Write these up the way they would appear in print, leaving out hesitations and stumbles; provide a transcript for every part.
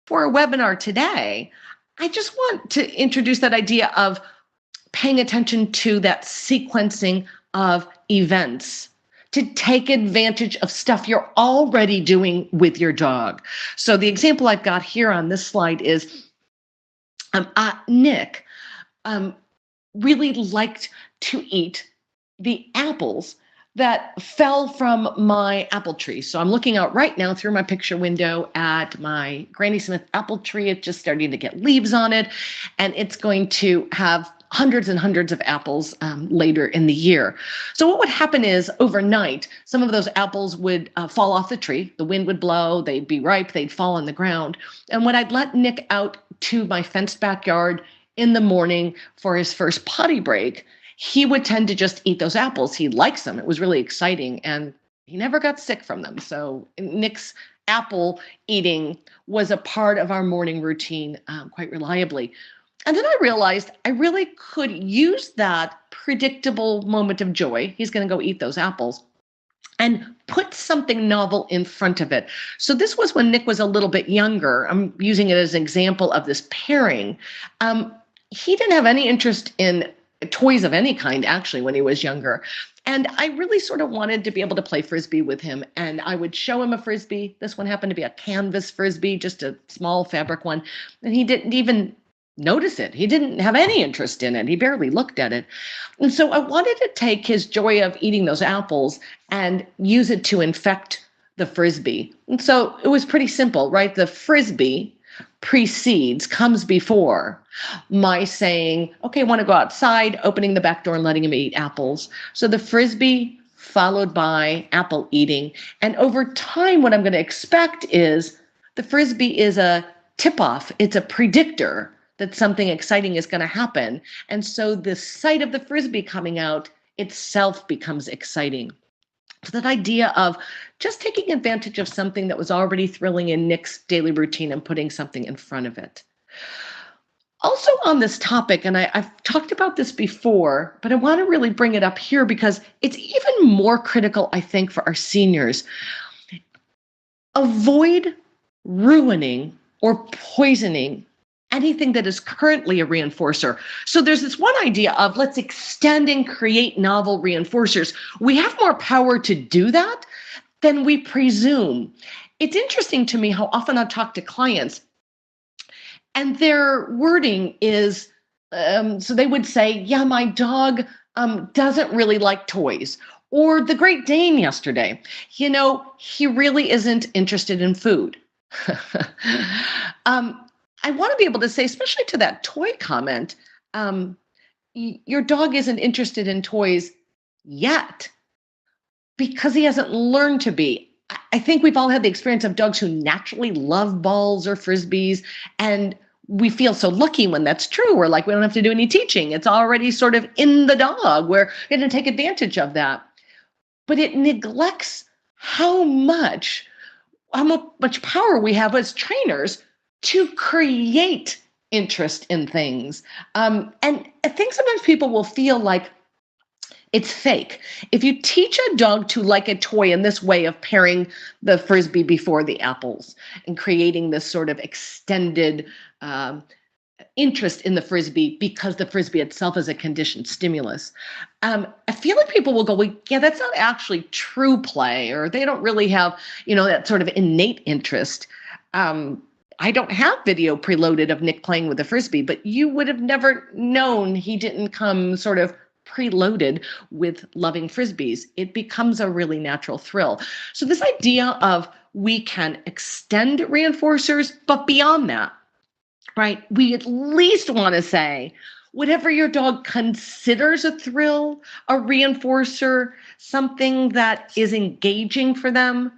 For a webinar today, I just want to introduce that idea of paying attention to that sequencing of events to take advantage of stuff you're already doing with your dog. So the example I've got here on this slide is Nick um, really liked to eat the apples that fell from my apple tree. So I'm looking out right now through my picture window at my Granny Smith apple tree. It's just starting to get leaves on it, and it's going to have hundreds and hundreds of apples later in the year. So what would happen is overnight, some of those apples would fall off the tree. The wind would blow, they'd be ripe, they'd fall on the ground. And when I'd let Nick out to my fenced backyard in the morning for his first potty break, he would tend to just eat those apples. He likes them. It was really exciting, and he never got sick from them. So Nick's apple eating was a part of our morning routine quite reliably. And then I realized I really could use that predictable moment of joy. He's going to go eat those apples and put something novel in front of it. So this was when Nick was a little bit younger. I'm using it as an example of this pairing. He didn't have any interest in toys of any kind, actually, when he was younger. And I really sort of wanted to be able to play Frisbee with him. And I would show him a Frisbee. This one happened to be a canvas Frisbee, just a small fabric one. And he didn't even notice it. He didn't have any interest in it. He barely looked at it. And so I wanted to take his joy of eating those apples and use it to infect the Frisbee. And so it was pretty simple, right? The Frisbee comes before my saying, okay, I want to go outside, opening the back door and letting him eat apples. So the Frisbee followed by apple eating. And over time, what I'm going to expect is the Frisbee is a tip-off. It's a predictor that something exciting is going to happen. And so the sight of the Frisbee coming out itself becomes exciting. So that idea of just taking advantage of something that was already thrilling in Nick's daily routine and putting something in front of it. Also on this topic, and I've talked about this before, but I want to really bring it up here because it's even more critical, I think, for our seniors. Avoid ruining or poisoning anything that is currently a reinforcer. So there's this one idea of let's extend and create novel reinforcers. We have more power to do that than we presume. It's interesting to me how often I talk to clients and their wording is, so they would say, yeah, my dog doesn't really like toys. Or the Great Dane yesterday, he really isn't interested in food. I want to be able to say, especially to that toy comment, your dog isn't interested in toys yet because he hasn't learned to be. I think we've all had the experience of dogs who naturally love balls or Frisbees, and we feel so lucky when that's true. We're like, we don't have to do any teaching. It's already sort of in the dog. We're going to take advantage of that. But it neglects how much power we have as trainers to create interest in things. And I think sometimes people will feel like it's fake. If you teach a dog to like a toy in this way of pairing the Frisbee before the apples and creating this sort of extended interest in the Frisbee because the Frisbee itself is a conditioned stimulus, I feel like people will go, well, yeah, that's not actually true play, or they don't really have, that sort of innate interest. I don't have video preloaded of Nick playing with the Frisbee, but you would have never known he didn't come sort of preloaded with loving Frisbees. It becomes a really natural thrill. So this idea of we can extend reinforcers, but beyond that, right? We at least want to say, whatever your dog considers a thrill, a reinforcer, something that is engaging for them,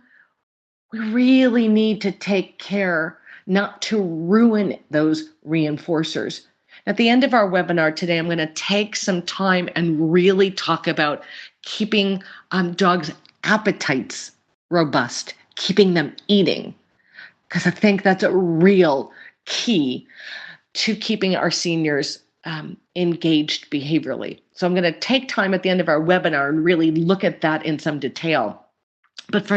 we really need to take care not to ruin those reinforcers. At the end of our webinar today, I'm going to take some time and really talk about keeping dogs' appetites robust, keeping them eating, because I think that's a real key to keeping our seniors engaged behaviorally. So I'm going to take time at the end of our webinar and really look at that in some detail. But for